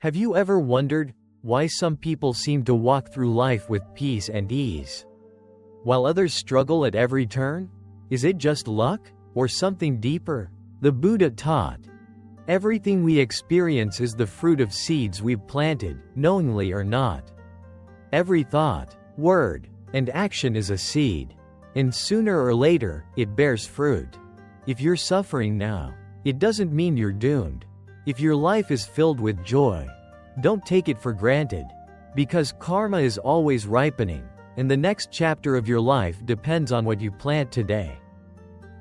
Have you ever wondered why some people seem to walk through life with peace and ease, while others struggle at every turn? Is it just luck, or something deeper? The Buddha taught, everything we experience is the fruit of seeds we've planted, knowingly or not. Every thought, word, and action is a seed, and sooner or later, it bears fruit. If you're suffering now, it doesn't mean you're doomed. If your life is filled with joy, don't take it for granted, because karma is always ripening, and the next chapter of your life depends on what you plant today.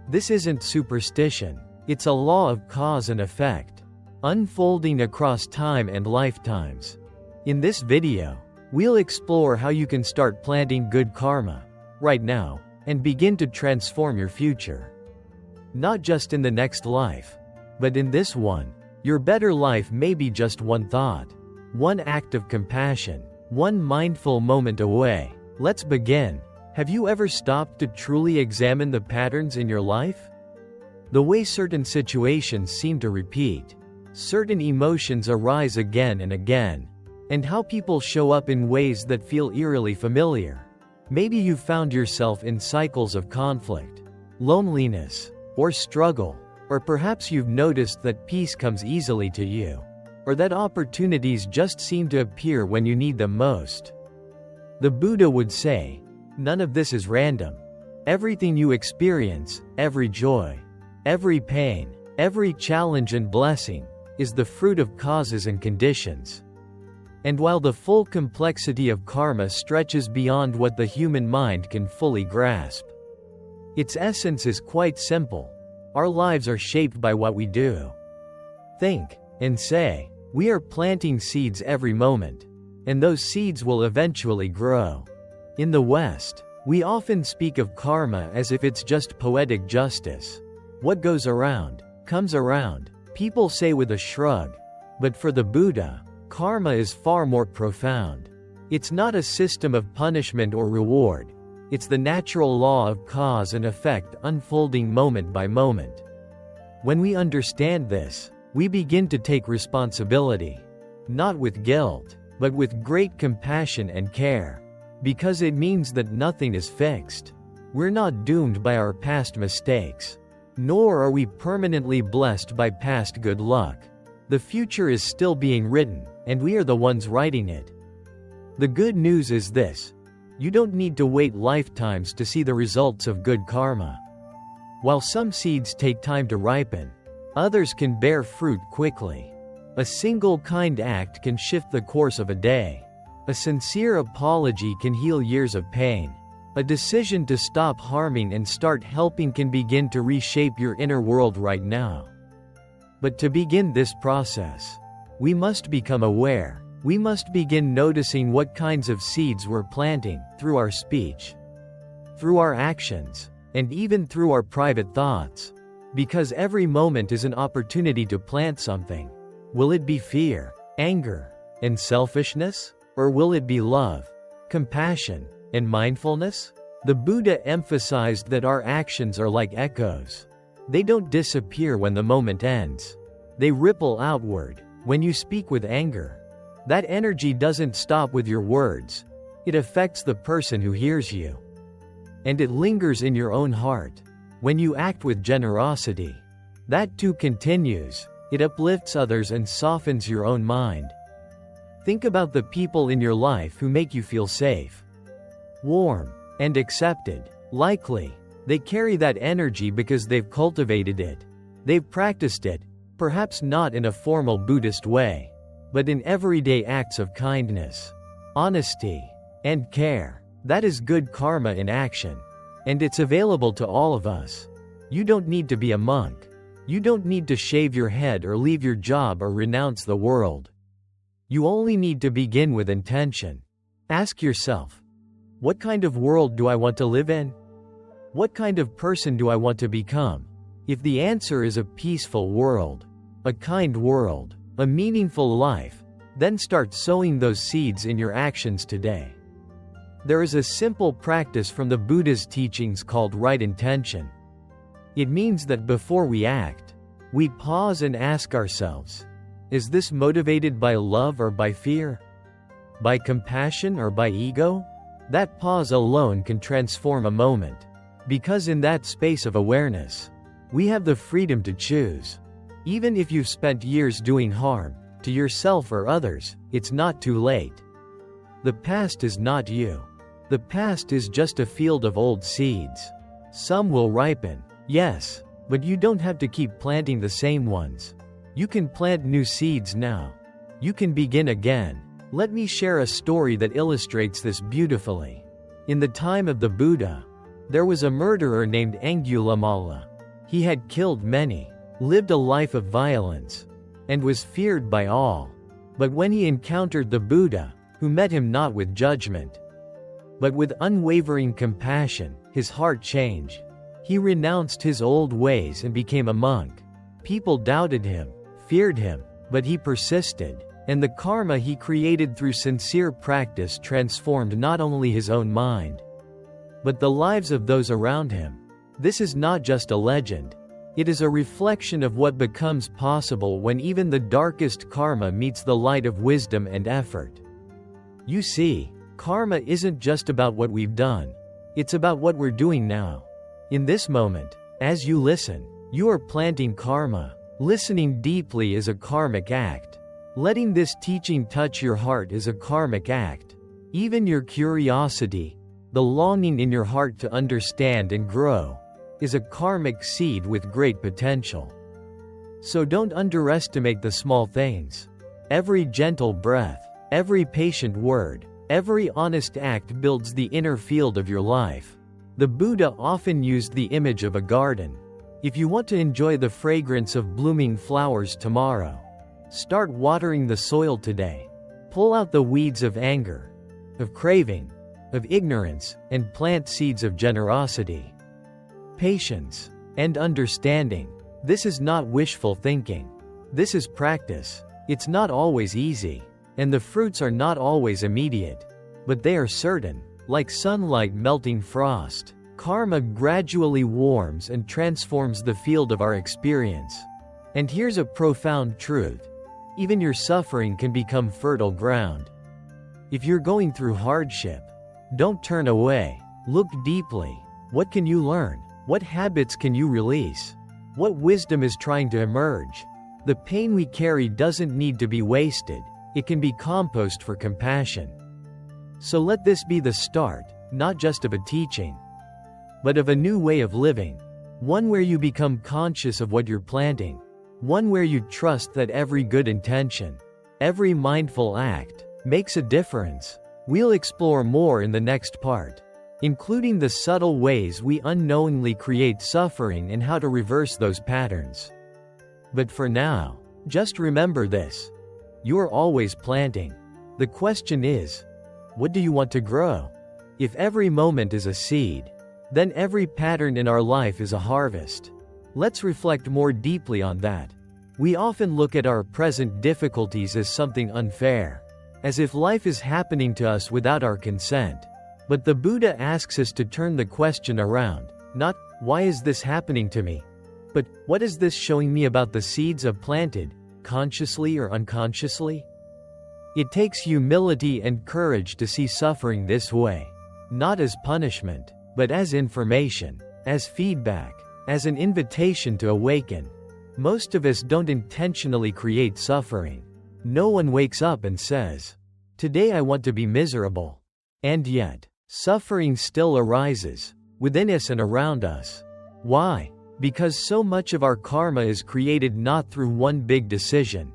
This isn't superstition, it's a law of cause and effect, unfolding across time and lifetimes. In this video, we'll explore how you can start planting good karma right now and begin to transform your future. Not just in the next life, but in this one. Your better life may be just one thought, one act of compassion, one mindful moment away. Let's begin. Have you ever stopped to truly examine the patterns in your life? The way certain situations seem to repeat, certain emotions arise again and again, and how people show up in ways that feel eerily familiar. Maybe you've found yourself in cycles of conflict, loneliness, or struggle. Or perhaps you've noticed that peace comes easily to you, or that opportunities just seem to appear when you need them most. The Buddha would say, none of this is random. Everything you experience, every joy, every pain, every challenge and blessing, is the fruit of causes and conditions. And while the full complexity of karma stretches beyond what the human mind can fully grasp, its essence is quite simple. Our lives are shaped by what we do, think, and say. We are planting seeds every moment, and those seeds will eventually grow. In the West, we often speak of karma as if it's just poetic justice. What goes around, comes around, people say with a shrug. But for the Buddha, karma is far more profound. It's not a system of punishment or reward. It's the natural law of cause and effect unfolding moment by moment. When we understand this, we begin to take responsibility, not with guilt, but with great compassion and care, because it means that nothing is fixed. We're not doomed by our past mistakes, nor are we permanently blessed by past good luck. The future is still being written, and we are the ones writing it. The good news is this. You don't need to wait lifetimes to see the results of good karma. While some seeds take time to ripen, others can bear fruit quickly. A single kind act can shift the course of a day. A sincere apology can heal years of pain. A decision to stop harming and start helping can begin to reshape your inner world right now. But to begin this process, we must become aware. We must begin noticing what kinds of seeds we're planting, through our speech, through our actions, and even through our private thoughts. Because every moment is an opportunity to plant something. Will it be fear, anger, and selfishness? Or will it be love, compassion, and mindfulness? The Buddha emphasized that our actions are like echoes. They don't disappear when the moment ends. They ripple outward. When you speak with anger, that energy doesn't stop with your words. It affects the person who hears you. And it lingers in your own heart. When you act with generosity, that too continues. It uplifts others and softens your own mind. Think about the people in your life who make you feel safe, warm, and accepted. Likely, they carry that energy because they've cultivated it. They've practiced it, perhaps not in a formal Buddhist way, but in everyday acts of kindness, honesty, and care. That is good karma in action. And it's available to all of us. You don't need to be a monk. You don't need to shave your head or leave your job or renounce the world. You only need to begin with intention. Ask yourself, what kind of world do I want to live in? What kind of person do I want to become? If the answer is a peaceful world, a kind world, a meaningful life, then start sowing those seeds in your actions today. There is a simple practice from the Buddha's teachings called right intention. It means that before we act, we pause and ask ourselves, Is this motivated by love or by fear? By compassion or by ego? That pause alone can transform a moment. Because in that space of awareness, we have the freedom to choose. Even if you've spent years doing harm, to yourself or others, it's not too late. The past is not you. The past is just a field of old seeds. Some will ripen, yes, but you don't have to keep planting the same ones. You can plant new seeds now. You can begin again. Let me share a story that illustrates this beautifully. In the time of the Buddha, there was a murderer named Angulimala. He had killed many, lived a life of violence, and was feared by all. But when he encountered the Buddha, who met him not with judgment, but with unwavering compassion, his heart changed. He renounced his old ways and became a monk. People doubted him, feared him, but he persisted, and the karma he created through sincere practice transformed not only his own mind, but the lives of those around him. This is not just a legend. It is a reflection of what becomes possible when even the darkest karma meets the light of wisdom and effort. You see, karma isn't just about what we've done. It's about what we're doing now. In this moment, as you listen, you are planting karma. Listening deeply is a karmic act. Letting this teaching touch your heart is a karmic act. Even your curiosity, the longing in your heart to understand and grow, is a karmic seed with great potential. So don't underestimate the small things. Every gentle breath, every patient word, every honest act builds the inner field of your life. The Buddha often used the image of a garden. If you want to enjoy the fragrance of blooming flowers tomorrow, start watering the soil today. Pull out the weeds of anger, of craving, of ignorance, and plant seeds of generosity, patience, and understanding. This is not wishful thinking. This is practice. It's not always easy, and the fruits are not always immediate, but they are certain. Like sunlight melting frost, karma gradually warms and transforms the field of our experience. And here's a profound truth. Even your suffering can become fertile ground. If you're going through hardship, don't turn away. Look deeply. What can you learn? What habits can you release? What wisdom is trying to emerge? The pain we carry doesn't need to be wasted. It can be compost for compassion. So let this be the start, not just of a teaching, but of a new way of living. One where you become conscious of what you're planting. One where you trust that every good intention, every mindful act, makes a difference. We'll explore more in the next part, including the subtle ways we unknowingly create suffering and how to reverse those patterns. But for now, just remember this. You're always planting. The question is, what do you want to grow? If every moment is a seed, then every pattern in our life is a harvest. Let's reflect more deeply on that. We often look at our present difficulties as something unfair, as if life is happening to us without our consent. But the Buddha asks us to turn the question around, not, why is this happening to me? But, what is this showing me about the seeds I've planted, consciously or unconsciously? It takes humility and courage to see suffering this way. Not as punishment, but as information, as feedback, as an invitation to awaken. Most of us don't intentionally create suffering. No one wakes up and says, "Today I want to be miserable." And yet, suffering still arises, within us and around us. Why? Because so much of our karma is created not through one big decision,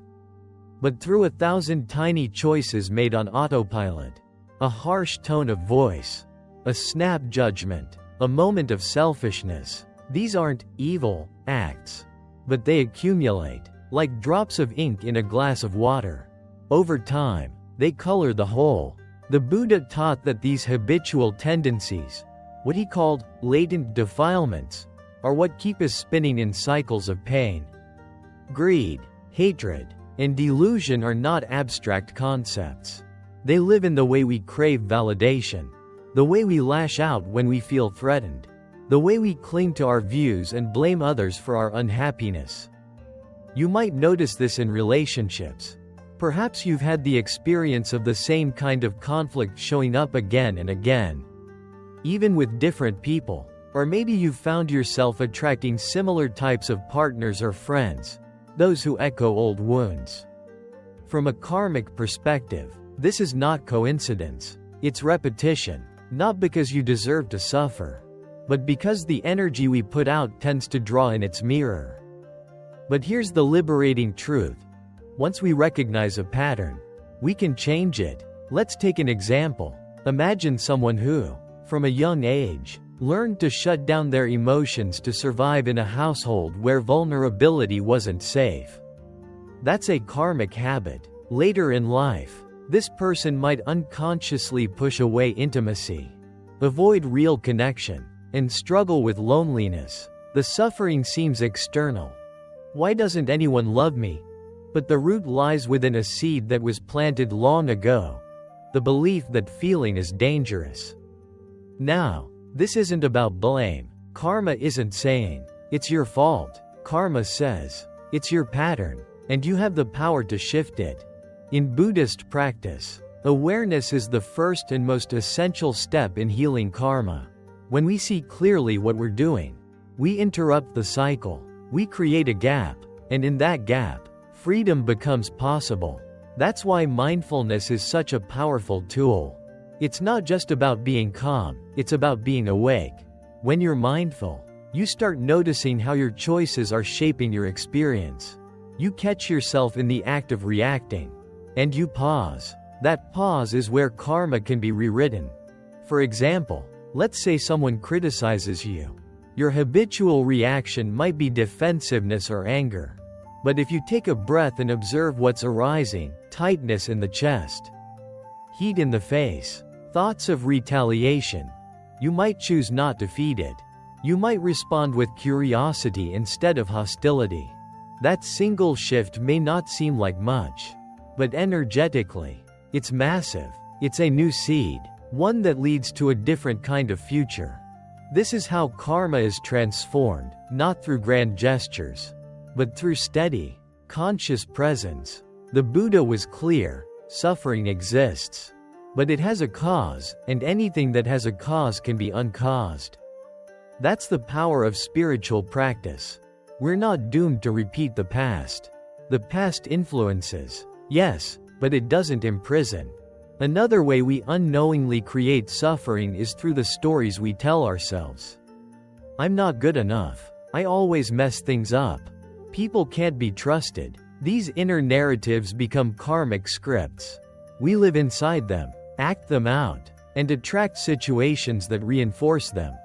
but through 1,000 tiny choices made on autopilot. A harsh tone of voice, a snap judgment, a moment of selfishness. These aren't evil acts, but they accumulate, like drops of ink in a glass of water. Over time, they color the whole. The Buddha taught that these habitual tendencies, what he called latent defilements, are what keep us spinning in cycles of pain. Greed, hatred, and delusion are not abstract concepts. They live in the way we crave validation, the way we lash out when we feel threatened, the way we cling to our views and blame others for our unhappiness. You might notice this in relationships. Perhaps you've had the experience of the same kind of conflict showing up again and again, even with different people. Or maybe you've found yourself attracting similar types of partners or friends, those who echo old wounds. From a karmic perspective, this is not coincidence. It's repetition, not because you deserve to suffer, but because the energy we put out tends to draw in its mirror. But here's the liberating truth. Once we recognize a pattern, we can change it. Let's take an example. Imagine someone who, from a young age, learned to shut down their emotions to survive in a household where vulnerability wasn't safe. That's a karmic habit. Later in life, this person might unconsciously push away intimacy, avoid real connection, and struggle with loneliness. The suffering seems external. Why doesn't anyone love me? But the root lies within a seed that was planted long ago, the belief that feeling is dangerous. Now, this isn't about blame. Karma isn't saying, it's your fault. Karma says, it's your pattern, and you have the power to shift it. In Buddhist practice, awareness is the first and most essential step in healing karma. When we see clearly what we're doing, we interrupt the cycle. We create a gap, and in that gap, freedom becomes possible. That's why mindfulness is such a powerful tool. It's not just about being calm, it's about being awake. When you're mindful, you start noticing how your choices are shaping your experience. You catch yourself in the act of reacting, and you pause. That pause is where karma can be rewritten. For example, let's say someone criticizes you. Your habitual reaction might be defensiveness or anger. But if you take a breath and observe what's arising, tightness in the chest, heat in the face, thoughts of retaliation, you might choose not to feed it. You might respond with curiosity instead of hostility. That single shift may not seem like much, but energetically, it's massive. It's a new seed, one that leads to a different kind of future. This is how karma is transformed, not through grand gestures, but through steady, conscious presence. The Buddha was clear: suffering exists, but it has a cause, and anything that has a cause can be uncaused. That's the power of spiritual practice. We're not doomed to repeat the past. The past influences, yes, but it doesn't imprison. Another way we unknowingly create suffering is through the stories we tell ourselves. I'm not good enough. I always mess things up. People can't be trusted. These inner narratives become karmic scripts. We live inside them, act them out, and attract situations that reinforce them.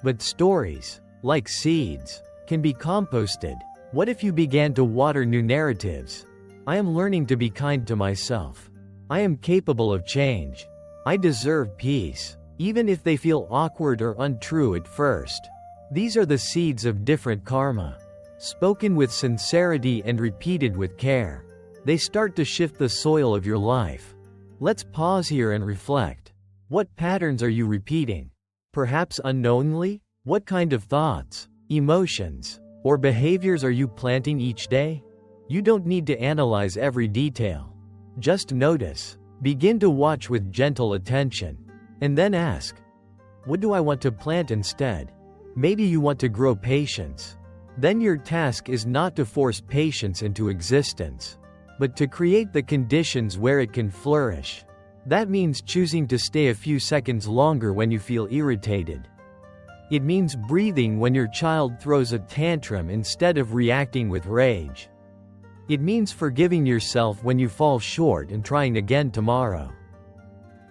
But stories, like seeds, can be composted. What if you began to water new narratives? I am learning to be kind to myself. I am capable of change. I deserve peace, even if they feel awkward or untrue at first. These are the seeds of different karma. Spoken with sincerity and repeated with care, they start to shift the soil of your life. Let's pause here and reflect. What patterns are you repeating? Perhaps unknowingly? What kind of thoughts, emotions, or behaviors are you planting each day? You don't need to analyze every detail. Just notice. Begin to watch with gentle attention. And then ask, what do I want to plant instead? Maybe you want to grow patience. Then your task is not to force patience into existence, but to create the conditions where it can flourish. That means choosing to stay a few seconds longer when you feel irritated. It means breathing when your child throws a tantrum instead of reacting with rage. It means forgiving yourself when you fall short and trying again tomorrow.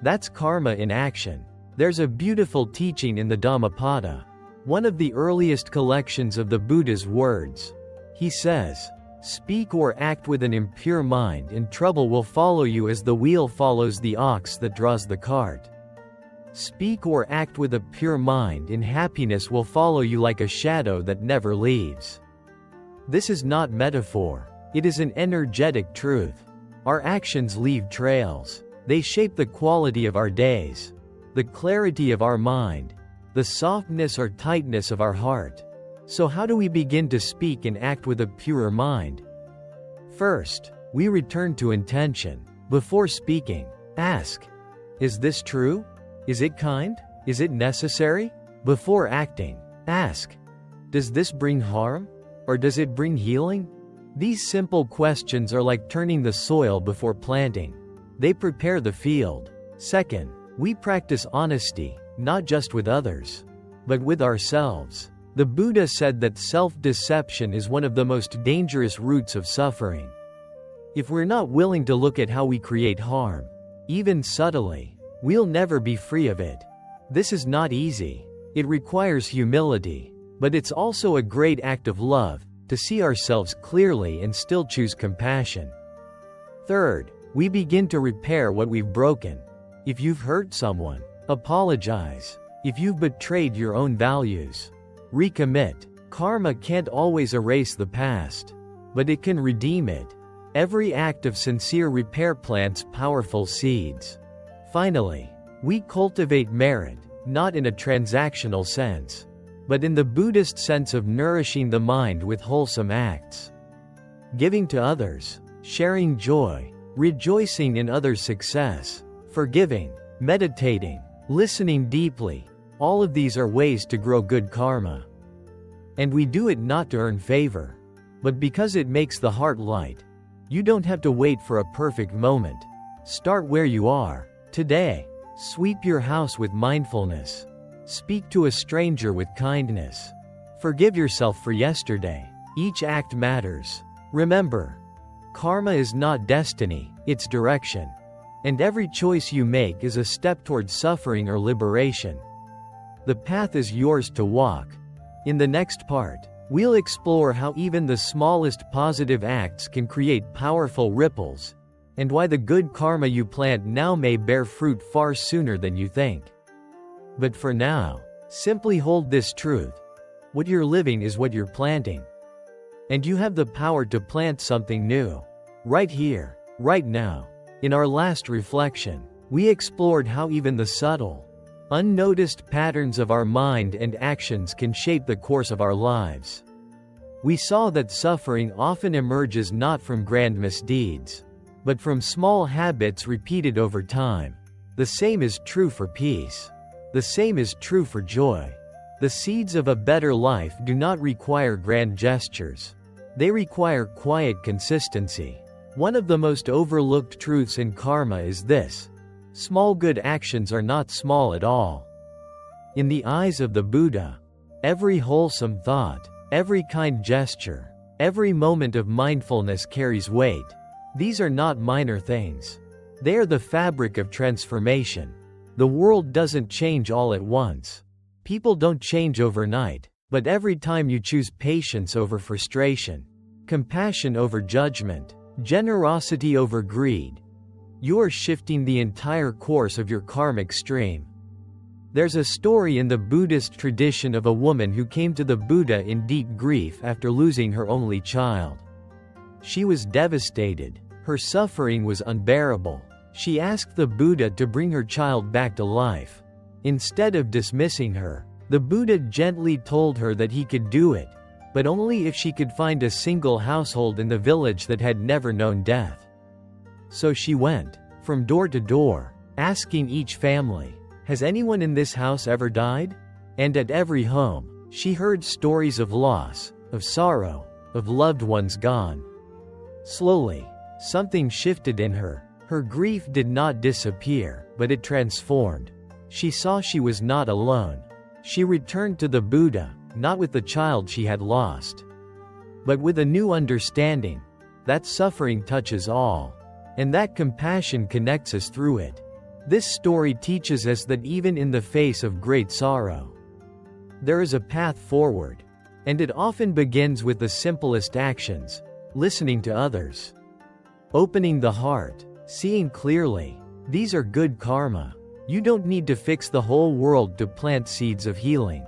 That's karma in action. There's a beautiful teaching in the Dhammapada, one of the earliest collections of the Buddha's words. He says, "Speak or act with an impure mind and trouble will follow you as the wheel follows the ox that draws the cart. Speak or act with a pure mind and happiness will follow you like a shadow that never leaves." This is not metaphor. It is an energetic truth. Our actions leave trails. They shape the quality of our days, the clarity of our mind, the softness or tightness of our heart. So how do we begin to speak and act with a purer mind? First, we return to intention. Before speaking, ask, is this true? Is it kind? Is it necessary? Before acting, ask, does this bring harm? Or does it bring healing? These simple questions are like turning the soil before planting. They prepare the field. Second, we practice honesty, not just with others, but with ourselves. The Buddha said that self-deception is one of the most dangerous roots of suffering. If we're not willing to look at how we create harm, even subtly, we'll never be free of it. This is not easy. It requires humility, but it's also a great act of love, to see ourselves clearly and still choose compassion. Third, we begin to repair what we've broken. If you've hurt someone, apologize. If you've betrayed your own values, recommit. Karma can't always erase the past, but it can redeem it. Every act of sincere repair plants powerful seeds. Finally, we cultivate merit, not in a transactional sense, but in the Buddhist sense of nourishing the mind with wholesome acts. Giving to others, sharing joy, rejoicing in others' success, forgiving, meditating, listening deeply, all of these are ways to grow good karma. And we do it not to earn favor, but because it makes the heart light. You don't have to wait for a perfect moment. Start where you are, today. Sweep your house with mindfulness. Speak to a stranger with kindness. Forgive yourself for yesterday. Each act matters. Remember, karma is not destiny, it's direction. And every choice you make is a step toward suffering or liberation. The path is yours to walk. In the next part, we'll explore how even the smallest positive acts can create powerful ripples, and why the good karma you plant now may bear fruit far sooner than you think. But for now, simply hold this truth. What you're living is what you're planting. And you have the power to plant something new. Right here, right now. In our last reflection, we explored how even the subtle, unnoticed patterns of our mind and actions can shape the course of our lives. We saw that suffering often emerges not from grand misdeeds, but from small habits repeated over time. The same is true for peace. The same is true for joy. The seeds of a better life do not require grand gestures. They require quiet consistency. One of the most overlooked truths in karma is this: small good actions are not small at all. In the eyes of the Buddha, every wholesome thought, every kind gesture, every moment of mindfulness carries weight. These are not minor things. They are the fabric of transformation. The world doesn't change all at once. People don't change overnight, but every time you choose patience over frustration, compassion over judgment, generosity over greed, you are shifting the entire course of your karmic stream. There's a story in the Buddhist tradition of a woman who came to the Buddha in deep grief after losing her only child. She was devastated. Her suffering was unbearable. She asked the Buddha to bring her child back to life. Instead of dismissing her, the Buddha gently told her that he could do it, but only if she could find a single household in the village that had never known death. So she went, from door to door, asking each family, "Has anyone in this house ever died?" And at every home, she heard stories of loss, of sorrow, of loved ones gone. Slowly, something shifted in her. Her grief did not disappear, but it transformed. She saw she was not alone. She returned to the Buddha, not with the child she had lost, but with a new understanding that suffering touches all, and that compassion connects us through it. This story teaches us that even in the face of great sorrow, there is a path forward, and it often begins with the simplest actions: listening to others, opening the heart, seeing clearly. These are good karma. You don't need to fix the whole world to plant seeds of healing.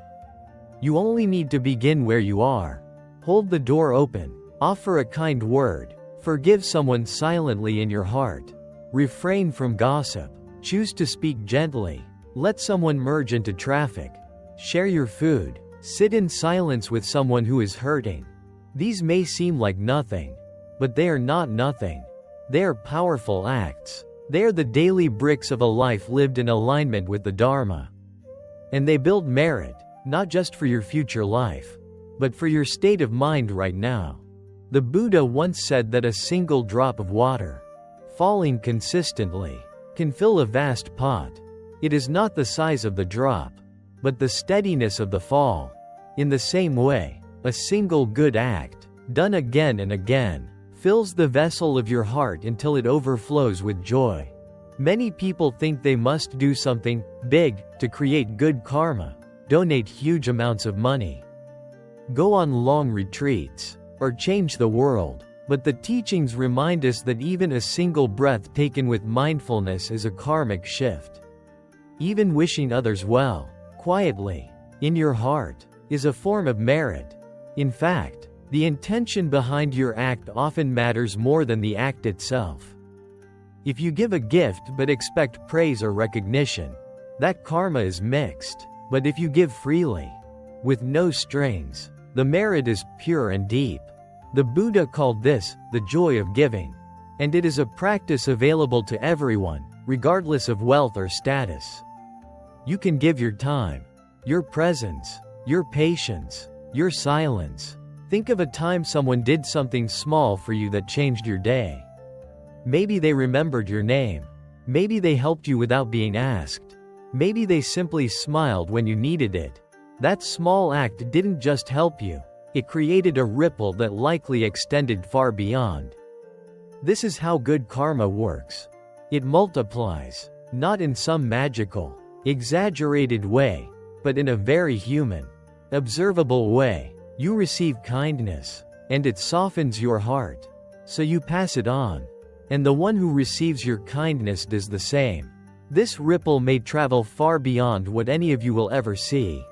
You only need to begin where you are. Hold the door open, offer a kind word, forgive someone silently in your heart, refrain from gossip, choose to speak gently, let someone merge into traffic, share your food, sit in silence with someone who is hurting. These may seem like nothing, But they are not nothing. They are powerful acts. They are the daily bricks of a life lived in alignment with the Dharma. And they build merit, not just for your future life, but for your state of mind right now. The Buddha once said that a single drop of water, falling consistently, can fill a vast pot. It is not the size of the drop, but the steadiness of the fall. In the same way, a single good act, done again and again, fills the vessel of your heart until it overflows with joy. Many people think they must do something big to create good karma, donate huge amounts of money, go on long retreats, or change the world. But the teachings remind us that even a single breath taken with mindfulness is a karmic shift. Even wishing others well, quietly, in your heart, is a form of merit. In fact, the intention behind your act often matters more than the act itself. If you give a gift but expect praise or recognition, that karma is mixed. But if you give freely, with no strings, the merit is pure and deep. The Buddha called this the joy of giving, and it is a practice available to everyone, regardless of wealth or status. You can give your time, your presence, your patience, your silence. Think of a time someone did something small for you that changed your day. Maybe they remembered your name. Maybe they helped you without being asked. Maybe they simply smiled when you needed it. That small act didn't just help you, it created a ripple that likely extended far beyond. This is how good karma works. It multiplies, not in some magical, exaggerated way, but in a very human, observable way. You receive kindness, and it softens your heart, so you pass it on. And the one who receives your kindness does the same. This ripple may travel far beyond what any of you will ever see.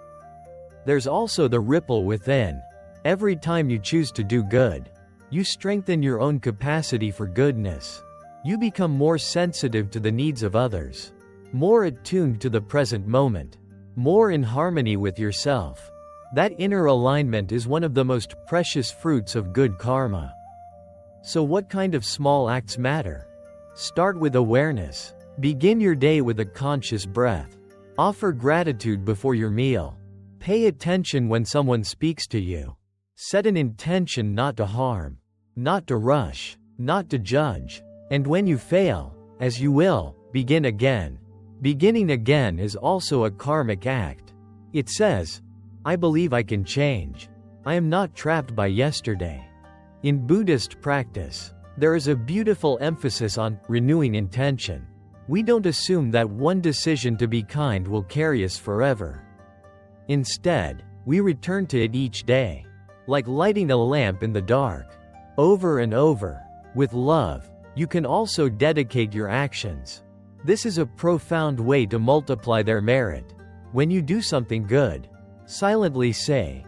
There's also the ripple within. Every time you choose to do good, you strengthen your own capacity for goodness. You become more sensitive to the needs of others, more attuned to the present moment, more in harmony with yourself. That inner alignment is one of the most precious fruits of good karma. So what kind of small acts matter? Start with awareness. Begin your day with a conscious breath. Offer gratitude before your meal. Pay attention when someone speaks to you. Set an intention not to harm, not to rush, not to judge. And when you fail, as you will, begin again. Beginning again is also a karmic act. It says, I believe I can change. I am not trapped by yesterday. In Buddhist practice, there is a beautiful emphasis on renewing intention. We don't assume that one decision to be kind will carry us forever. Instead, we return to it each day, like lighting a lamp in the dark, over and over. With love, you can also dedicate your actions. This is a profound way to multiply their merit. When you do something good, silently say,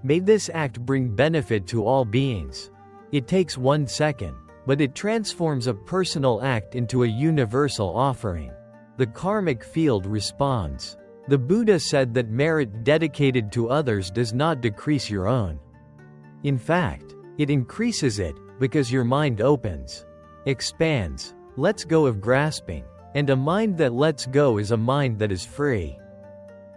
may this act bring benefit to all beings. It takes 1 second, but it transforms a personal act into a universal offering. The karmic field responds. The Buddha said that merit dedicated to others does not decrease your own. In fact, it increases it, because your mind opens, expands, lets go of grasping, and a mind that lets go is a mind that is free.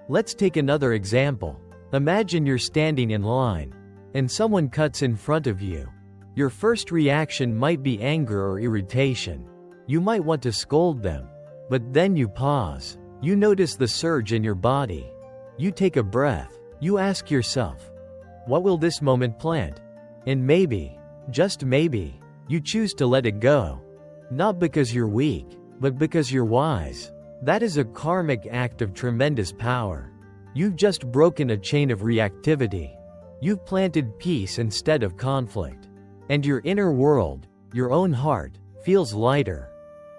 Let's take another example. Imagine you're standing in line, and someone cuts in front of you. Your first reaction might be anger or irritation. You might want to scold them. But then you pause. You notice the surge in your body. You take a breath. You ask yourself, what will this moment plant? And maybe, just maybe, you choose to let it go. Not because you're weak, but because you're wise. That is a karmic act of tremendous power. You've just broken a chain of reactivity. You've planted peace instead of conflict. And your inner world, your own heart, feels lighter.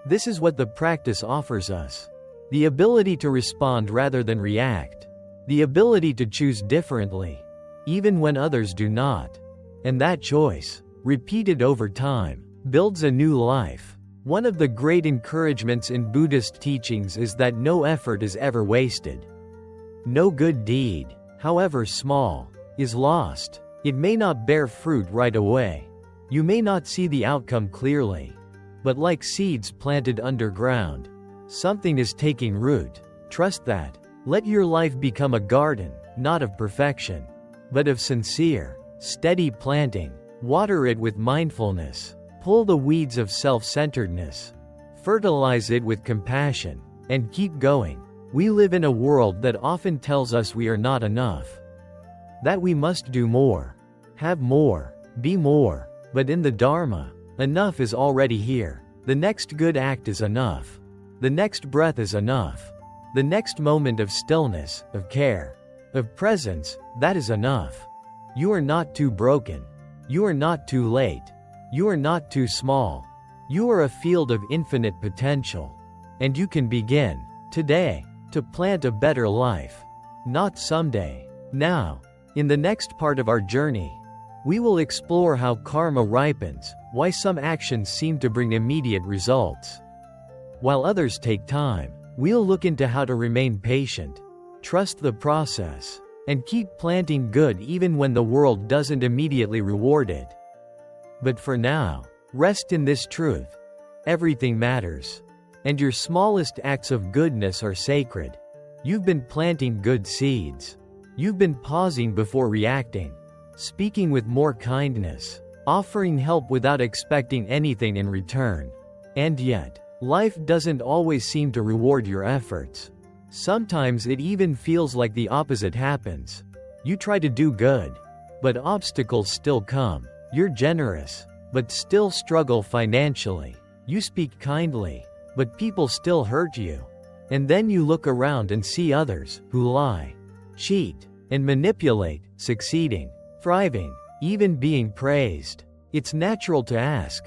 This is what the practice offers us. The ability to respond rather than react. The ability to choose differently, even when others do not. And that choice, repeated over time, builds a new life. One of the great encouragements in Buddhist teachings is that no effort is ever wasted. No good deed, however small, is lost. It may not bear fruit right away, You may not see the outcome clearly, but like seeds planted underground, something is taking root. Trust that. Let your life become a garden, not of perfection, but of sincere, steady planting. Water it with mindfulness. Pull the weeds of self-centeredness. Fertilize it with compassion, and keep going. We live in a world that often tells us we are not enough, that we must do more, have more, be more. But in the Dharma, enough is already here. The next good act is enough. The next breath is enough. The next moment of stillness, of care, of presence, that is enough. You are not too broken. You are not too late. You are not too small. You are a field of infinite potential. And you can begin, today, to plant a better life. Not someday. Now. In the next part of our journey, we will explore how karma ripens, why some actions seem to bring immediate results, while others take time. We'll look into how to remain patient, trust the process, and keep planting good even when the world doesn't immediately reward it. But for now, rest in this truth. Everything matters. And your smallest acts of goodness are sacred. You've been planting good seeds. You've been pausing before reacting, speaking with more kindness, offering help without expecting anything in return. And yet, life doesn't always seem to reward your efforts. Sometimes it even feels like the opposite happens. You try to do good, but obstacles still come. You're generous, but still struggle financially. You speak kindly, but people still hurt you. And then you look around and see others who lie, cheat, and manipulate, succeeding, thriving, even being praised. It's natural to ask,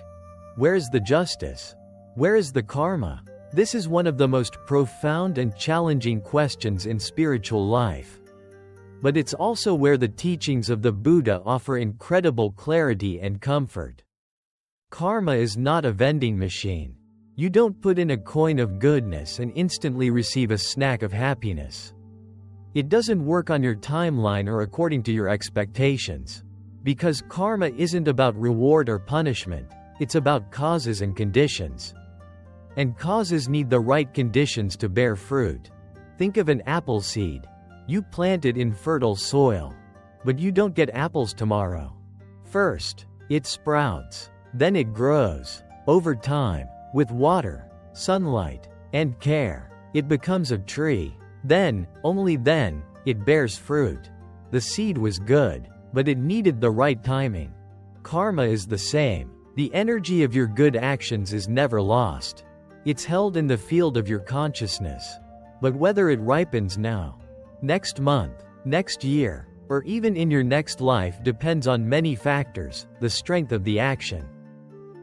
where's the justice? Where is the karma? This is one of the most profound and challenging questions in spiritual life. But it's also where the teachings of the Buddha offer incredible clarity and comfort. Karma is not a vending machine. You don't put in a coin of goodness and instantly receive a snack of happiness. It doesn't work on your timeline or according to your expectations. Because karma isn't about reward or punishment, it's about causes and conditions. And causes need the right conditions to bear fruit. Think of an apple seed. You plant it in fertile soil, but you don't get apples tomorrow. First, it sprouts. Then it grows. Over time, with water, sunlight, and care, it becomes a tree. Then, only then, it bears fruit. The seed was good, but it needed the right timing. Karma is the same. The energy of your good actions is never lost. It's held in the field of your consciousness. But whether it ripens now, next month, next year, or even in your next life depends on many factors: the strength of the action,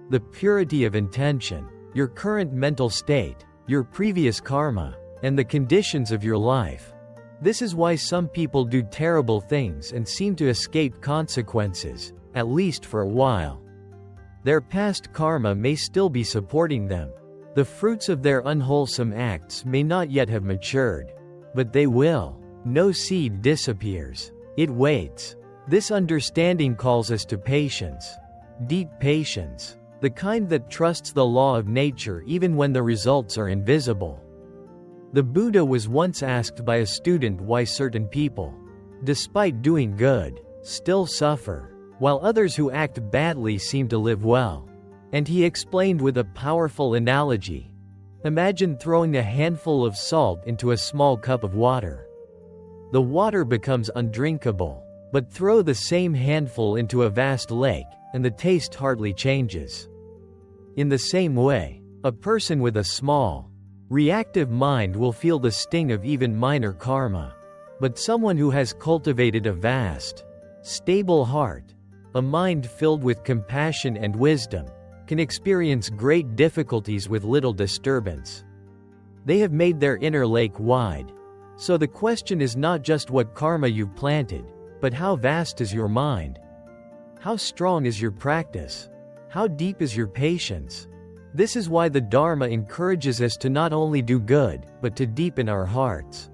the purity of intention, your current mental state, your previous karma, and the conditions of your life. This is why some people do terrible things and seem to escape consequences, at least for a while. Their past karma may still be supporting them. The fruits of their unwholesome acts may not yet have matured, but they will. No seed disappears. It waits. This understanding calls us to patience. Deep patience. The kind that trusts the law of nature even when the results are invisible. The Buddha was once asked by a student why certain people, despite doing good, still suffer, while others who act badly seem to live well. And he explained with a powerful analogy. Imagine throwing a handful of salt into a small cup of water. The water becomes undrinkable, but throw the same handful into a vast lake, and the taste hardly changes. In the same way, a person with a small, reactive mind will feel the sting of even minor karma. But someone who has cultivated a vast, stable heart, a mind filled with compassion and wisdom, can experience great difficulties with little disturbance. They have made their inner lake wide. So the question is not just what karma you've planted, but how vast is your mind? How strong is your practice? How deep is your patience? This is why the Dharma encourages us to not only do good, but to deepen our hearts.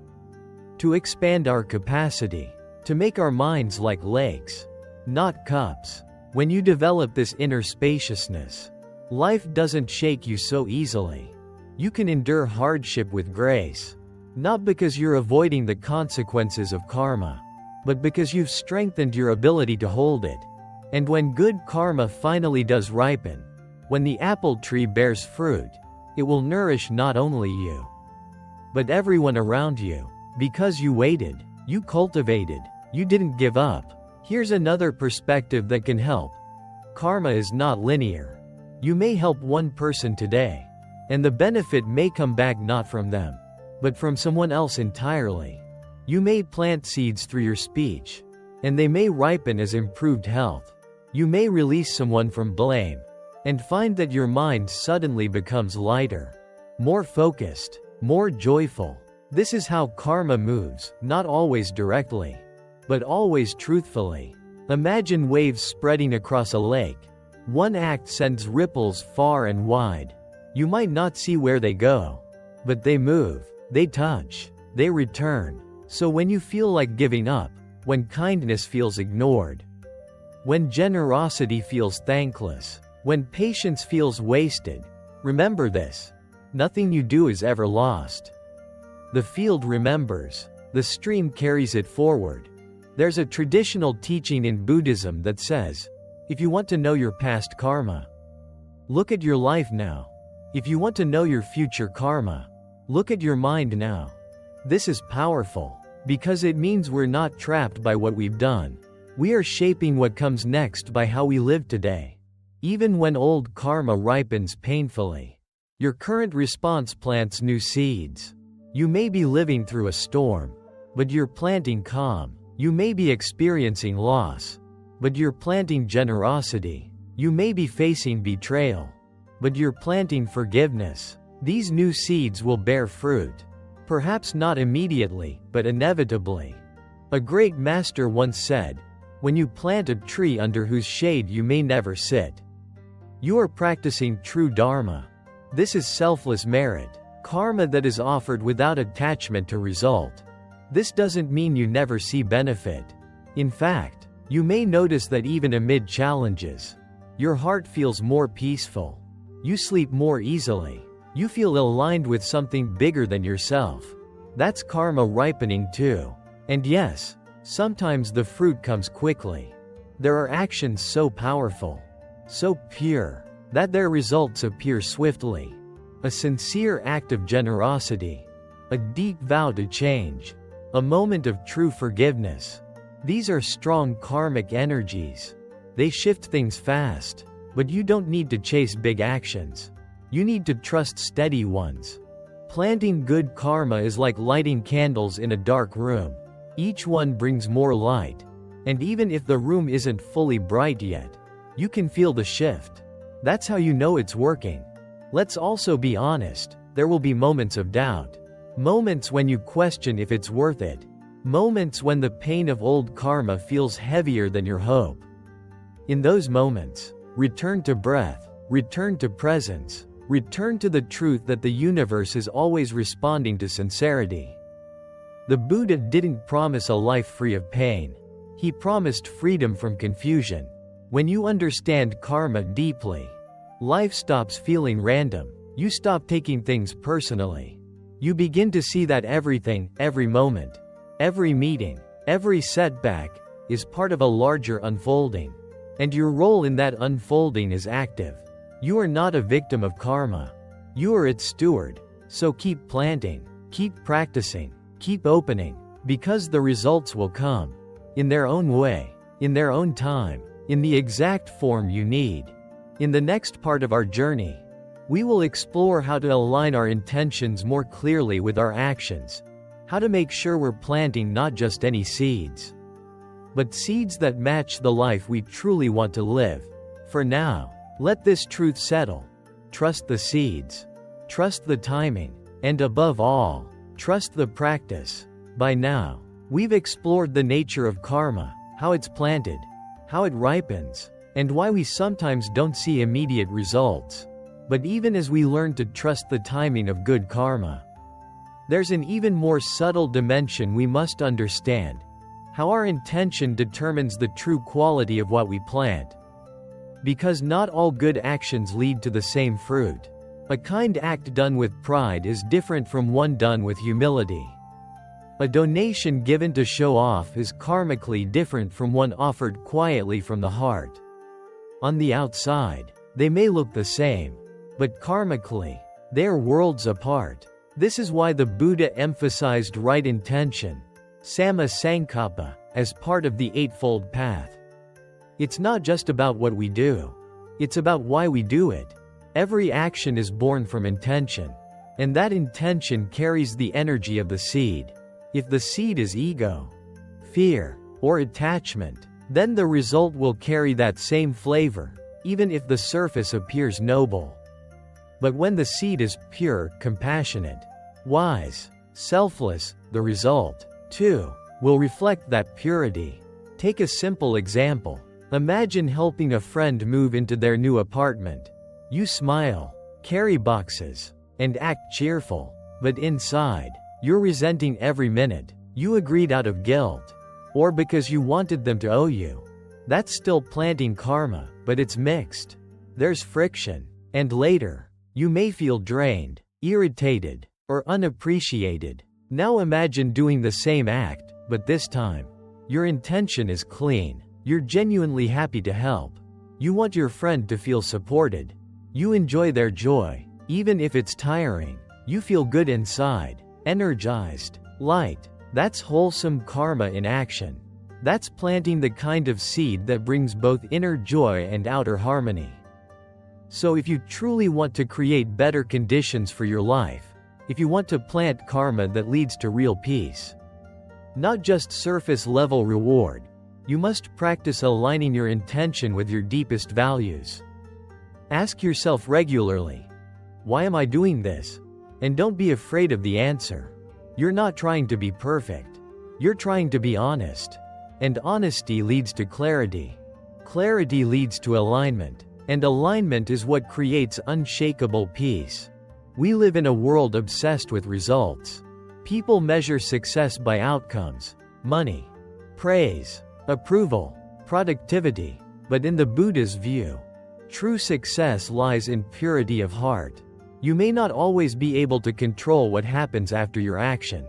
To expand our capacity. To make our minds like lakes, not cups. When you develop this inner spaciousness, life doesn't shake you so easily. You can endure hardship with grace. Not because you're avoiding the consequences of karma, but because you've strengthened your ability to hold it. And when good karma finally does ripen, when the apple tree bears fruit, it will nourish not only you, but everyone around you. Because you waited, you cultivated, you didn't give up. Here's another perspective that can help. Karma is not linear. You may help one person today, and the benefit may come back not from them, but from someone else entirely. You may plant seeds through your speech, and they may ripen as improved health. You may release someone from blame, and find that your mind suddenly becomes lighter, more focused, more joyful. This is how karma moves, not always directly, but always truthfully. Imagine waves spreading across a lake. One act sends ripples far and wide. You might not see where they go, but they move, they touch, they return. So when you feel like giving up, when kindness feels ignored, when generosity feels thankless, when patience feels wasted, remember this: nothing you do is ever lost. The field remembers, the stream carries it forward. There's a traditional teaching in Buddhism that says, if you want to know your past karma, look at your life now. If you want to know your future karma, look at your mind now. This is powerful, because it means we're not trapped by what we've done. We are shaping what comes next by how we live today. Even when old karma ripens painfully, your current response plants new seeds. You may be living through a storm, but you're planting calm. You may be experiencing loss, but you're planting generosity. You may be facing betrayal, but you're planting forgiveness. These new seeds will bear fruit. Perhaps not immediately, but inevitably. A great master once said, when you plant a tree under whose shade you may never sit, you are practicing true Dharma. This is selfless merit, karma that is offered without attachment to result. This doesn't mean you never see benefit. In fact, you may notice that even amid challenges, your heart feels more peaceful. You sleep more easily. You feel aligned with something bigger than yourself. That's karma ripening too. And yes, sometimes the fruit comes quickly. There are actions so powerful, so pure, that their results appear swiftly. A sincere act of generosity, a deep vow to change, a moment of true forgiveness. These are strong karmic energies. They shift things fast, but you don't need to chase big actions. You need to trust steady ones. Planting good karma is like lighting candles in a dark room. Each one brings more light. And even if the room isn't fully bright yet, you can feel the shift. That's how you know it's working. Let's also be honest, there will be moments of doubt. Moments when you question if it's worth it. Moments when the pain of old karma feels heavier than your hope. In those moments, return to breath, return to presence, return to the truth that the universe is always responding to sincerity. The Buddha didn't promise a life free of pain. He promised freedom from confusion. When you understand karma deeply, life stops feeling random. You stop taking things personally. You begin to see that everything, every moment, every meeting, every setback, is part of a larger unfolding. And your role in that unfolding is active. You are not a victim of karma. You are its steward. So keep planting, keep practicing, keep opening, because the results will come. In their own way, in their own time, in the exact form you need. In the next part of our journey, we will explore how to align our intentions more clearly with our actions, how to make sure we're planting not just any seeds, but seeds that match the life we truly want to live. For now, let this truth settle. Trust the seeds, trust the timing, and above all, trust the practice. By now, we've explored the nature of karma, how it's planted, how it ripens, and why we sometimes don't see immediate results. But even as we learn to trust the timing of good karma, there's an even more subtle dimension we must understand: how our intention determines the true quality of what we plant. Because not all good actions lead to the same fruit. A kind act done with pride is different from one done with humility. A donation given to show off is karmically different from one offered quietly from the heart. On the outside, they may look the same, but karmically, they are worlds apart. This is why the Buddha emphasized right intention, samma sankappa, as part of the Eightfold Path. It's not just about what we do. It's about why we do it. Every action is born from intention, and that intention carries the energy of the seed. If the seed is ego, fear, or attachment, then the result will carry that same flavor, even if the surface appears noble. But when the seed is pure, compassionate, wise, selfless, the result, too, will reflect that purity. Take a simple example. Imagine helping a friend move into their new apartment. You smile, carry boxes, and act cheerful, but inside, you're resenting every minute. You agreed out of guilt, or because you wanted them to owe you. That's still planting karma, but it's mixed. There's friction, and later, you may feel drained, irritated, or unappreciated. Now imagine doing the same act, but this time, your intention is clean. You're genuinely happy to help. You want your friend to feel supported. You enjoy their joy, even if it's tiring. You feel good inside, energized, light. That's wholesome karma in action. That's planting the kind of seed that brings both inner joy and outer harmony. So if you truly want to create better conditions for your life, if you want to plant karma that leads to real peace, not just surface-level reward, you must practice aligning your intention with your deepest values. Ask yourself regularly, why am I doing this? And don't be afraid of the answer. You're not trying to be perfect. You're trying to be honest. And honesty leads to clarity. Clarity leads to alignment. And alignment is what creates unshakable peace. We live in a world obsessed with results. People measure success by outcomes, money, praise, approval, productivity. But in the Buddha's view, true success lies in purity of heart. You may not always be able to control what happens after your action,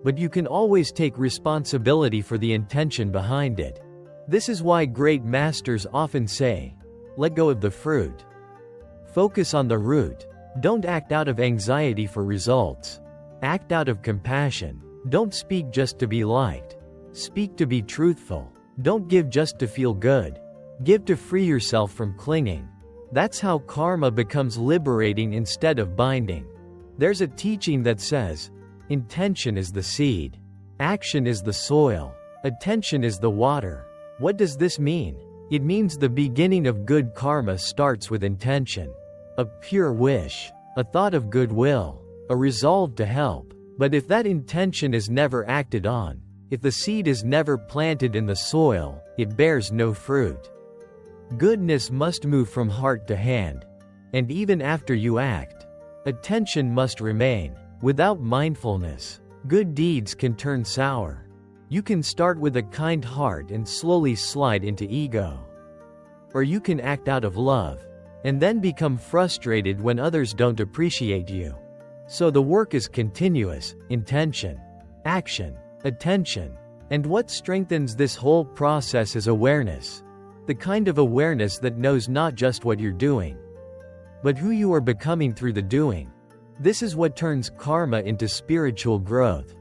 but you can always take responsibility for the intention behind it. This is why great masters often say, let go of the fruit. Focus on the root. Don't act out of anxiety for results. Act out of compassion. Don't speak just to be liked. Speak to be truthful. Don't give just to feel good. Give to free yourself from clinging. That's how karma becomes liberating instead of binding. There's a teaching that says, intention is the seed. Action is the soil. Attention is the water. What does this mean? It means the beginning of good karma starts with intention. A pure wish. A thought of goodwill. A resolve to help. But if that intention is never acted on, if the seed is never planted in the soil, it bears no fruit. Goodness must move from heart to hand. And even after you act, attention must remain. Without mindfulness, good deeds can turn sour. You can start with a kind heart and slowly slide into ego. Or you can act out of love, and then become frustrated when others don't appreciate you. So the work is continuous: intention, action, attention. And what strengthens this whole process is awareness. The kind of awareness that knows not just what you're doing, but who you are becoming through the doing. This is what turns karma into spiritual growth.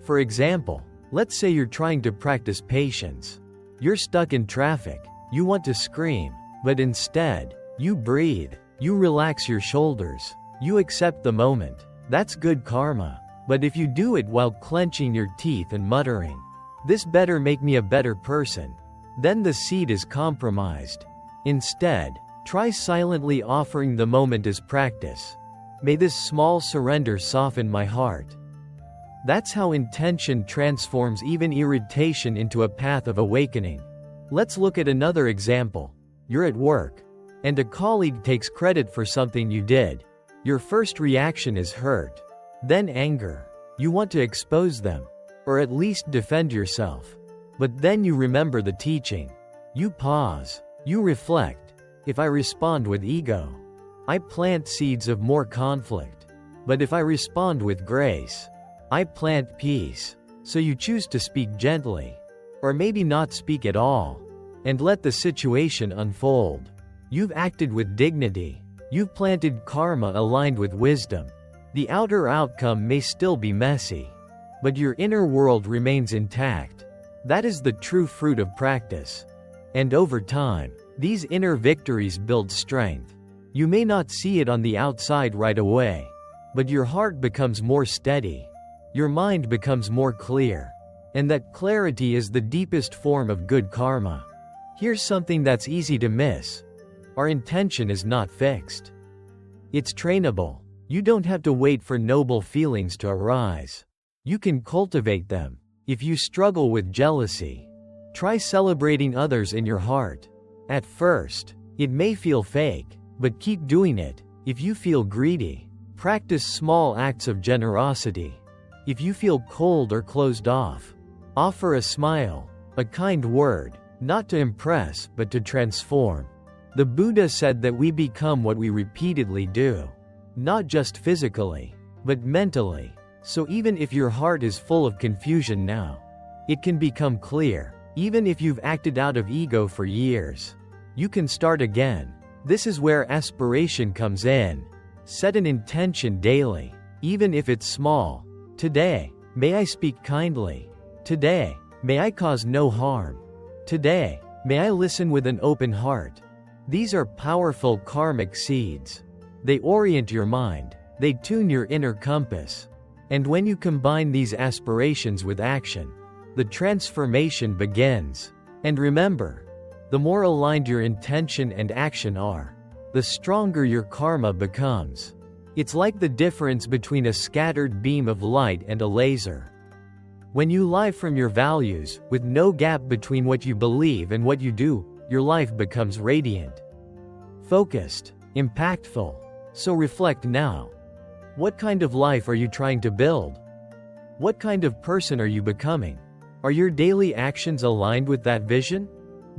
For example, let's say you're trying to practice patience. You're stuck in traffic. You want to scream, but instead, you breathe. You relax your shoulders. You accept the moment. That's good karma. But if you do it while clenching your teeth and muttering, "This better make me a better person," then the seed is compromised. Instead, try silently offering the moment as practice. May this small surrender soften my heart. That's how intention transforms even irritation into a path of awakening. Let's look at another example. You're at work, and a colleague takes credit for something you did. Your first reaction is hurt, then anger. You want to expose them, or at least defend yourself. But then you remember the teaching. You pause, you reflect, If I respond with ego, I plant seeds of more conflict. But if I respond with grace, I plant peace. So you choose to speak gently, or maybe not speak at all, and let the situation unfold. You've acted with dignity. You've planted karma aligned with wisdom. The outer outcome may still be messy, but your inner world remains intact. That is the true fruit of practice. And over time, these inner victories build strength. You may not see it on the outside right away, but your heart becomes more steady. Your mind becomes more clear. And that clarity is the deepest form of good karma. Here's something that's easy to miss. Our intention is not fixed. It's trainable. You don't have to wait for noble feelings to arise. You can cultivate them. If you struggle with jealousy, try celebrating others in your heart. At first, it may feel fake, but keep doing it. If you feel greedy, practice small acts of generosity. If you feel cold or closed off, offer a smile, a kind word, not to impress but to transform. The Buddha said that we become what we repeatedly do, not just physically, but mentally. So even if your heart is full of confusion now, it can become clear. Even if you've acted out of ego for years, you can start again. This is where aspiration comes in. Set an intention daily, even if it's small. Today, may I speak kindly. Today, may I cause no harm. Today, may I listen with an open heart. These are powerful karmic seeds. They orient your mind. They tune your inner compass. And when you combine these aspirations with action, the transformation begins. And remember, the more aligned your intention and action are, the stronger your karma becomes. It's like the difference between a scattered beam of light and a laser. When you live from your values, with no gap between what you believe and what you do, your life becomes radiant, focused, impactful. So reflect now. What kind of life are you trying to build? What kind of person are you becoming? Are your daily actions aligned with that vision?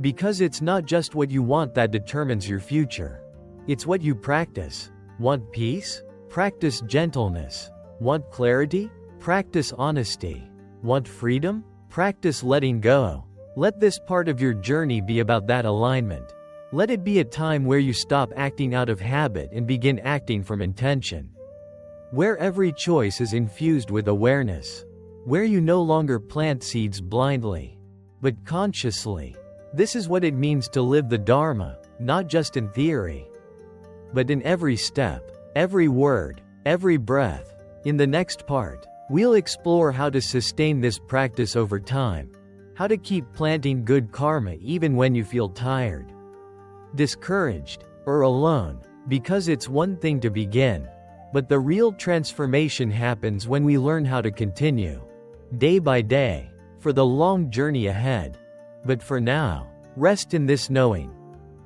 Because it's not just what you want that determines your future. It's what you practice. Want peace? Practice gentleness. Want clarity? Practice honesty. Want freedom? Practice letting go. Let this part of your journey be about that alignment. Let it be a time where you stop acting out of habit and begin acting from intention. Where every choice is infused with awareness. Where you no longer plant seeds blindly, but consciously. This is what it means to live the Dharma, not just in theory, but in every step, every word, every breath. In the next part, we'll explore how to sustain this practice over time, how to keep planting good karma even when you feel tired, discouraged, or alone, because it's one thing to begin, but the real transformation happens when we learn how to continue, day by day, for the long journey ahead. But for now, rest in this knowing.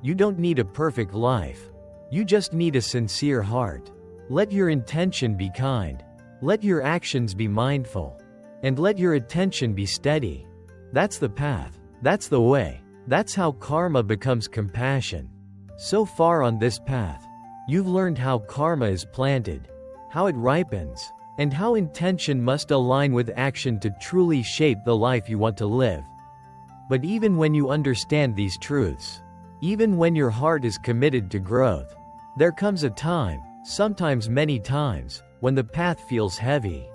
You don't need a perfect life. You just need a sincere heart. Let your intention be kind. Let your actions be mindful. And let your attention be steady. That's the path. That's the way. That's how karma becomes compassion. So far on this path, you've learned how karma is planted, how it ripens, and how intention must align with action to truly shape the life you want to live. But even when you understand these truths, even when your heart is committed to growth, there comes a time, sometimes many times, when the path feels heavy.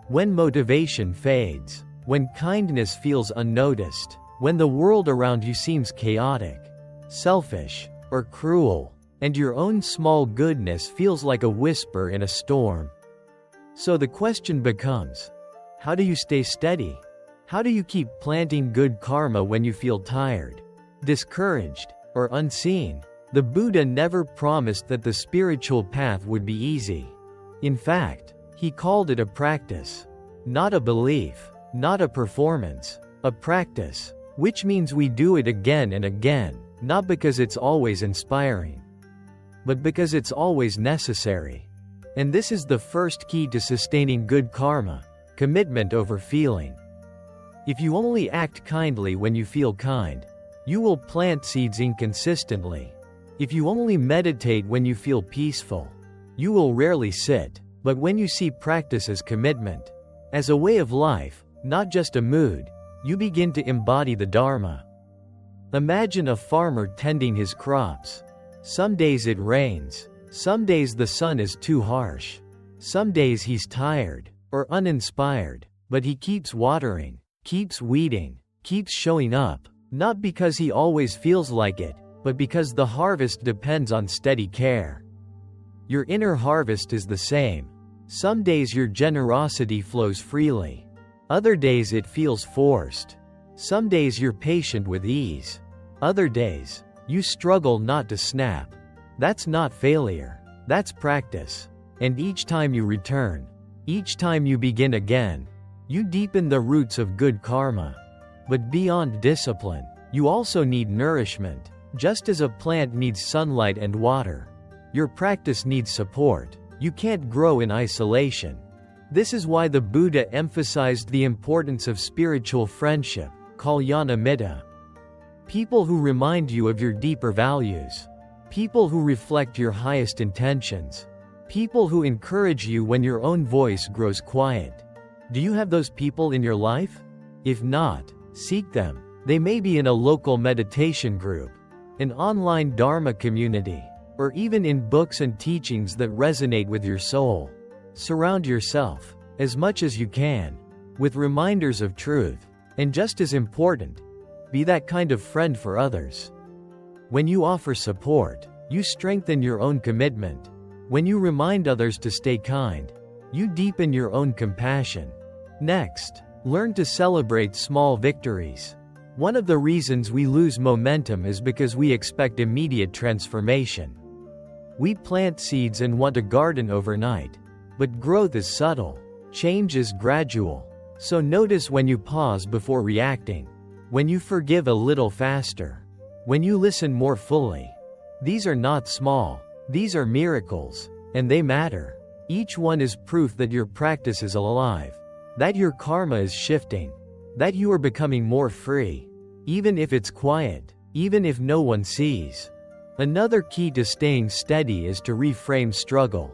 When motivation fades, when kindness feels unnoticed, when the world around you seems chaotic, selfish, or cruel, and your own small goodness feels like a whisper in a storm. So the question becomes, how do you stay steady? How do you keep planting good karma when you feel tired, discouraged, or unseen? The Buddha never promised that the spiritual path would be easy. In fact, he called it a practice, not a belief, not a performance, a practice, which means we do it again and again, not because it's always inspiring, but because it's always necessary. And this is the first key to sustaining good karma: commitment over feeling. If you only act kindly when you feel kind, you will plant seeds inconsistently. If you only meditate when you feel peaceful, you will rarely sit. But when you see practice as commitment, as a way of life, not just a mood, you begin to embody the Dharma. Imagine a farmer tending his crops. Some days it rains. Some days the sun is too harsh. Some days he's tired or uninspired, but he keeps watering, keeps weeding, keeps showing up, not because he always feels like it, but because the harvest depends on steady care. Your inner harvest is the same. Some days your generosity flows freely. Other days it feels forced. Some days you're patient with ease. Other days, you struggle not to snap. That's not failure. That's practice. And each time you return, each time you begin again, you deepen the roots of good karma. But beyond discipline, you also need nourishment. Just as a plant needs sunlight and water, your practice needs support. You can't grow in isolation. This is why the Buddha emphasized the importance of spiritual friendship, kalyana mitta. People who remind you of your deeper values. People who reflect your highest intentions. People who encourage you when your own voice grows quiet. Do you have those people in your life? If not, seek them. They may be in a local meditation group, an online Dharma community, or even in books and teachings that resonate with your soul. Surround yourself, as much as you can, with reminders of truth. And just as important, be that kind of friend for others. When you offer support, you strengthen your own commitment. When you remind others to stay kind, you deepen your own compassion. Next, learn to celebrate small victories. One of the reasons we lose momentum is because we expect immediate transformation. We plant seeds and want a garden overnight. But growth is subtle. Change is gradual. So notice when you pause before reacting. When you forgive a little faster. When you listen more fully. These are not small. These are miracles. And they matter. Each one is proof that your practice is alive. That your karma is shifting. That you are becoming more free. Even if it's quiet. Even if no one sees. Another key to staying steady is to reframe struggle.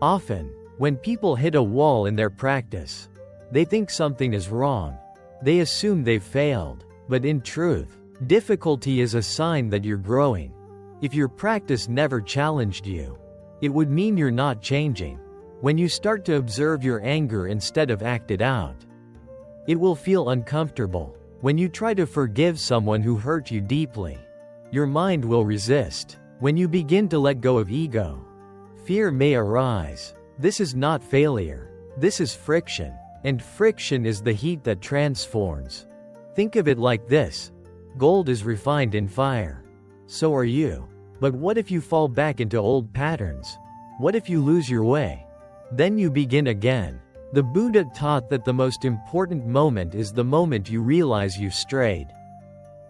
Often, when people hit a wall in their practice, they think something is wrong. They assume they've failed. But in truth, difficulty is a sign that you're growing. If your practice never challenged you, it would mean you're not changing. When you start to observe your anger instead of act it out, it will feel uncomfortable. When you try to forgive someone who hurt you deeply, your mind will resist. When you begin to let go of ego, fear may arise. This is not failure. This is friction. And friction is the heat that transforms. Think of it like this. Gold is refined in fire. So are you. But what if you fall back into old patterns? What if you lose your way? Then you begin again. The Buddha taught that the most important moment is the moment you realize you've strayed.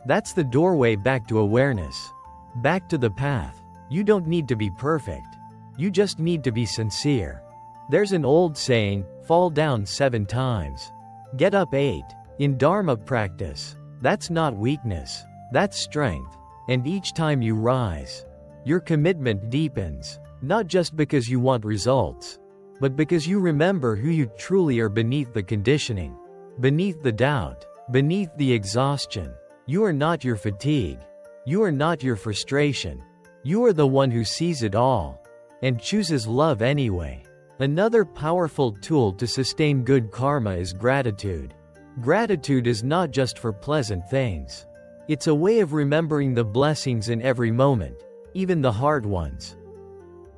That's the doorway back to awareness. Back to the path. You don't need to be perfect. You just need to be sincere. There's an old saying, fall down 7 times. Get up 8. In Dharma practice, that's not weakness. That's strength. And each time you rise, your commitment deepens. Not just because you want results, but because you remember who you truly are beneath the conditioning, beneath the doubt, beneath the exhaustion. You are not your fatigue. You are not your frustration. You are the one who sees it all and chooses love anyway. Another powerful tool to sustain good karma is gratitude. Gratitude is not just for pleasant things. It's a way of remembering the blessings in every moment, even the hard ones.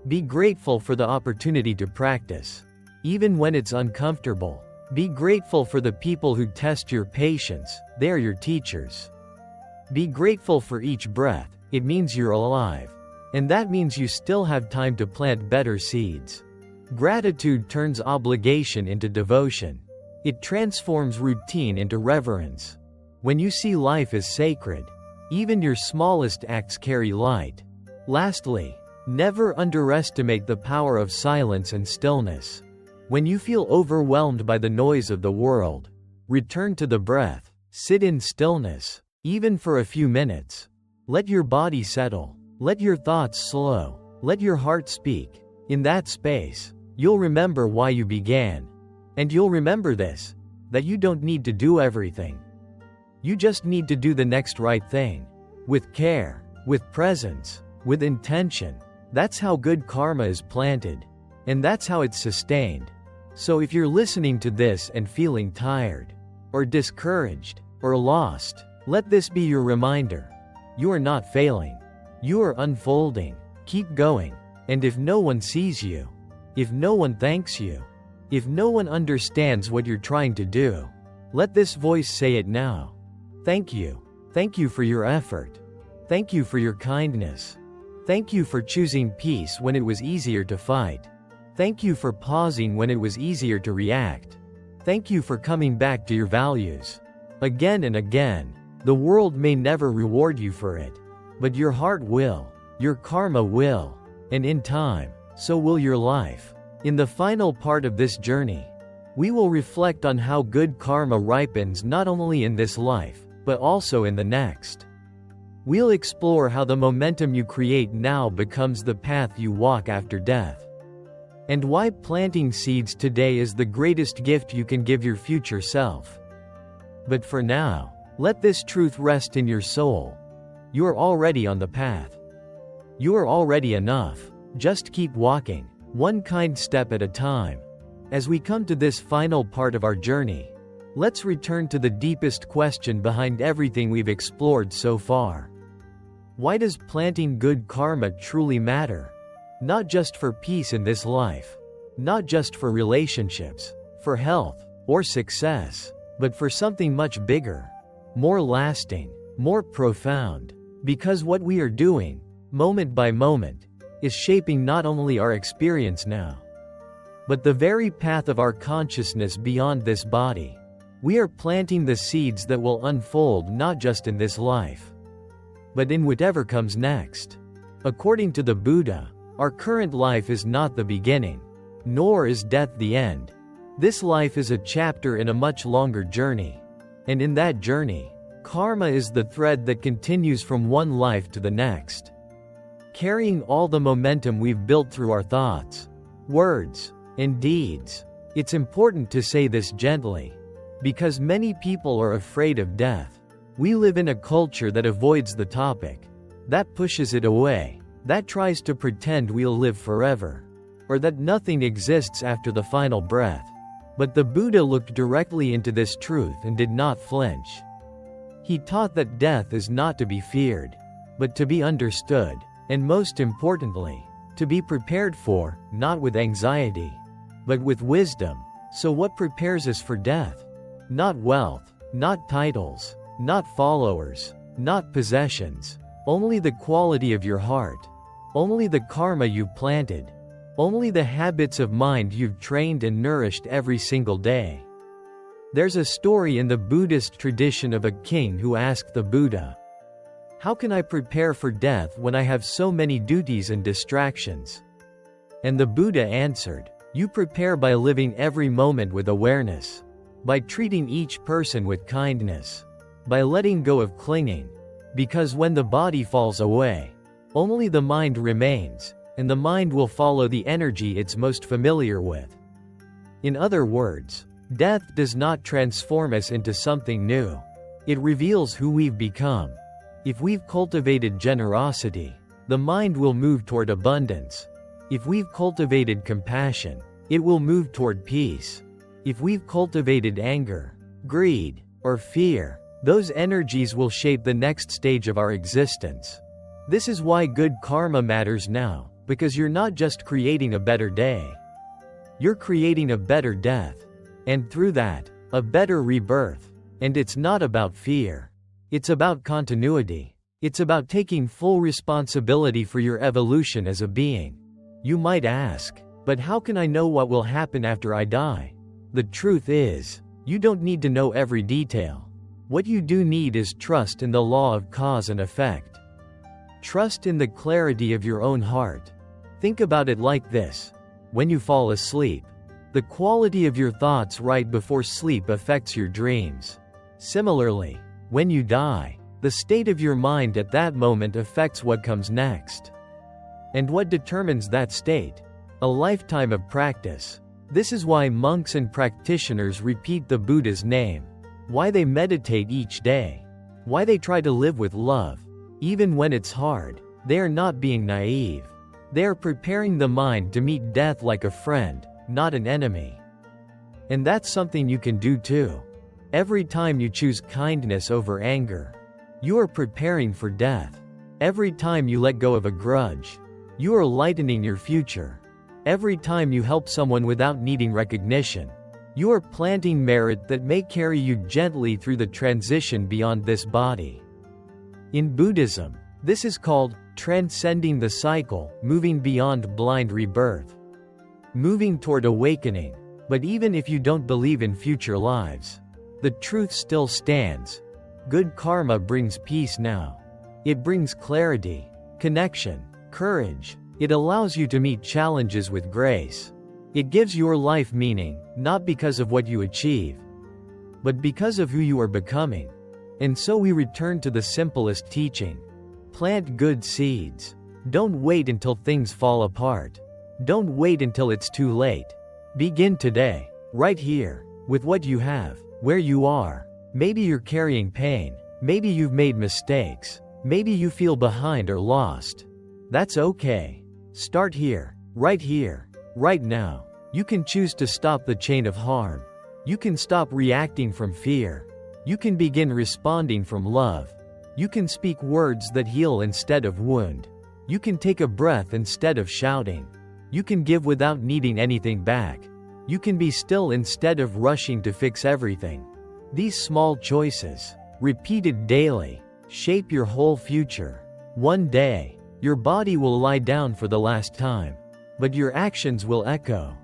Be grateful for the opportunity to practice, even when it's uncomfortable. Be grateful for the people who test your patience. They're your teachers. Be grateful for each breath. It means you're alive. And that means you still have time to plant better seeds. Gratitude turns obligation into devotion. It transforms routine into reverence. When you see life as sacred, even your smallest acts carry light. Lastly, never underestimate the power of silence and stillness. When you feel overwhelmed by the noise of the world, return to the breath. Sit in stillness, even for a few minutes. Let your body settle. Let your thoughts slow. Let your heart speak. In that space, you'll remember why you began. And you'll remember this, that you don't need to do everything. You just need to do the next right thing. With care, with presence, with intention. That's how good karma is planted. And that's how it's sustained. So if you're listening to this and feeling tired, or discouraged, or lost, let this be your reminder. You are not failing. You are unfolding. Keep going. And if no one sees you, if no one thanks you, if no one understands what you're trying to do, let this voice say it now. Thank you. Thank you for your effort. Thank you for your kindness. Thank you for choosing peace when it was easier to fight. Thank you for pausing when it was easier to react. Thank you for coming back to your values. Again and again. The world may never reward you for it, but your heart will. Your karma will. And in time, so will your life. In the final part of this journey, we will reflect on how good karma ripens not only in this life, but also in the next. We'll explore how the momentum you create now becomes the path you walk after death. And why planting seeds today is the greatest gift you can give your future self. But for now, let this truth rest in your soul. You are already on the path. You are already enough. Just keep walking, one kind step at a time. As we come to this final part of our journey, let's return to the deepest question behind everything we've explored so far. Why does planting good karma truly matter? Not just for peace in this life, not just for relationships, for health, or success, but for something much bigger, more lasting, more profound. Because what we are doing, moment by moment, is shaping not only our experience now, but the very path of our consciousness beyond this body. We are planting the seeds that will unfold not just in this life, but in whatever comes next. According to the Buddha, our current life is not the beginning, nor is death the end. This life is a chapter in a much longer journey. And in that journey, karma is the thread that continues from one life to the next, carrying all the momentum we've built through our thoughts, words, and deeds. It's important to say this gently, because many people are afraid of death. We live in a culture that avoids the topic, that pushes it away, that tries to pretend we'll live forever, or that nothing exists after the final breath. But the Buddha looked directly into this truth and did not flinch. He taught that death is not to be feared, but to be understood, and most importantly, to be prepared for, not with anxiety, but with wisdom. So what prepares us for death? Not wealth, not titles, not followers, not possessions, only the quality of your heart, only the karma you've planted, only the habits of mind you've trained and nourished every single day. There's a story in the Buddhist tradition of a king who asked the Buddha, "How can I prepare for death when I have so many duties and distractions?" And the Buddha answered, "You prepare by living every moment with awareness, by treating each person with kindness, by letting go of clinging. Because when the body falls away, only the mind remains, and the mind will follow the energy it's most familiar with." In other words, death does not transform us into something new. It reveals who we've become. If we've cultivated generosity, the mind will move toward abundance. If we've cultivated compassion, it will move toward peace. If we've cultivated anger, greed, or fear, those energies will shape the next stage of our existence. This is why good karma matters now, because you're not just creating a better day. You're creating a better death. And through that, a better rebirth. And it's not about fear. It's about continuity. It's about taking full responsibility for your evolution as a being. You might ask, but how can I know what will happen after I die? The truth is, you don't need to know every detail. What you do need is trust in the law of cause and effect. Trust in the clarity of your own heart. Think about it like this. When you fall asleep, the quality of your thoughts right before sleep affects your dreams. Similarly, when you die, The state of your mind at that moment affects what comes next. And what determines that state? A lifetime of practice. This is why monks and practitioners repeat the Buddha's name, why they meditate each day, why they try to live with love, even when it's hard. They are not being naive. They are preparing the mind to meet death like a friend, not an enemy. And that's something you can do too. Every time you choose kindness over anger, you are preparing for death. Every time you let go of a grudge, you are lightening your future. Every time you help someone without needing recognition, you are planting merit that may carry you gently through the transition beyond this body. In Buddhism, this is called transcending the cycle, moving beyond blind rebirth, moving toward awakening. But even if you don't believe in future lives, the truth still stands. Good karma brings peace now. It brings clarity, connection, courage. It allows you to meet challenges with grace. It gives your life meaning, not because of what you achieve, but because of who you are becoming. And so we return to the simplest teaching. Plant good seeds. Don't wait until things fall apart. Don't wait until it's too late. Begin today, right here, with what you have, where you are. Maybe you're carrying pain. Maybe you've made mistakes. Maybe you feel behind or lost. That's okay. Start here, right now. You can choose to stop the chain of harm. You can stop reacting from fear. You can begin responding from love. You can speak words that heal instead of wound. You can take a breath instead of shouting. You can give without needing anything back. You can be still instead of rushing to fix everything. These small choices, repeated daily, shape your whole future. One day, your body will lie down for the last time, but your actions will echo.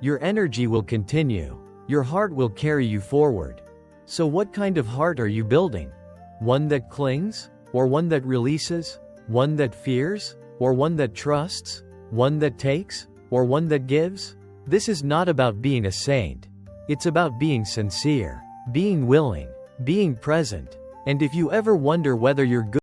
Your energy will continue. Your heart will carry you forward. So what kind of heart are you building? One that clings? Or one that releases? One that fears? Or one that trusts? One that takes? Or one that gives? This is not about being a saint. It's about being sincere, being willing, being present. And if you ever wonder whether you're good